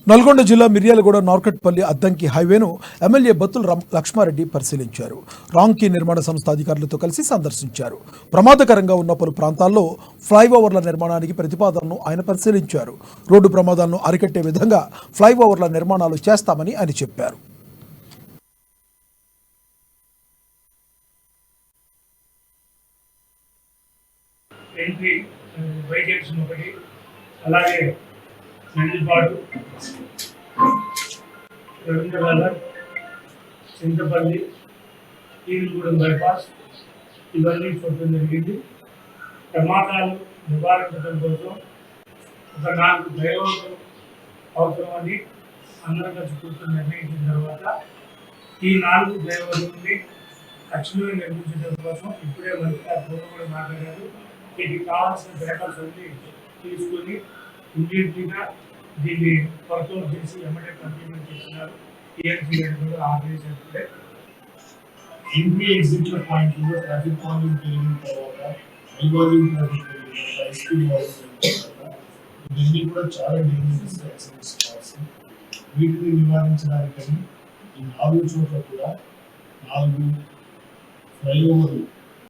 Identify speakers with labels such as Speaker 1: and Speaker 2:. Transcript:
Speaker 1: నల్గొండ జిల్లా మిర్యాలగూడ నార్కట్పల్లి అద్దంకి హైవేను ఎమ్మెల్యే బత్తుల లక్ష్మారెడ్డి పరిశీలించారు. రాంకీ నిర్మాణ సంస్థ అధికారులతో కలిసి సందర్శించారు. ప్రమాదకరంగా ఉన్న పలు ప్రాంతాల్లో ఫ్లైఓవర్ల నిర్మాణానికి ప్రతిపాదనను ఆయన పరిశీలించారు. రోడ్డు ప్రమాదాలను అరికట్టే విధంగా ఫ్లైఓవర్ల నిర్మాణాలు చేస్తామని ఆయన చెప్పారు.
Speaker 2: అలాగే నందిపాడు, రవీంద్రనగర్, చింతపల్లి, ఈరుగూడెం బైపాస్ ఇవన్నీ చూడటం జరిగింది. ప్రమాదాలు నివారించడం కోసం ఒక 4 ఫ్లైఓవర్లు అవసరమని అందరం కలిసి కూర్చొని నిర్ణయించిన తర్వాత ఈ 4 ఫ్లైఓవర్లని తక్షణమే నిర్మించడం కోసం ఇప్పుడే మంత్రి కూడా మాట్లాడారు. వీటికి కావాల్సిన పేపర్స్ అన్ని తీసుకొని ఇమ్మీడియట్గా దీన్ని వర్కౌట్ చేసి ఎమ్మటే కంప్లీమెంట్ చేస్తున్నారు. టీఎంసీ కూడా ఆర్డర్ చేస్తే ఎంట్రీ ఎగ్జిట్ పాయింట్లో ట్రాఫిక్ పాయింట్ పెరిగిన తర్వాత ఐవాల్యూమ్ ట్రాఫిక్ పెరిగిన తర్వాత ఐస్పీడ్ ఇవన్నీ కూడా చాలా డేంజరస్ యాక్సిడెంట్స్ కావచ్చు. వీటిని నివారించడానికని ఈ 4 చోట్ల కూడా 4 ఫ్లైఓవర్లు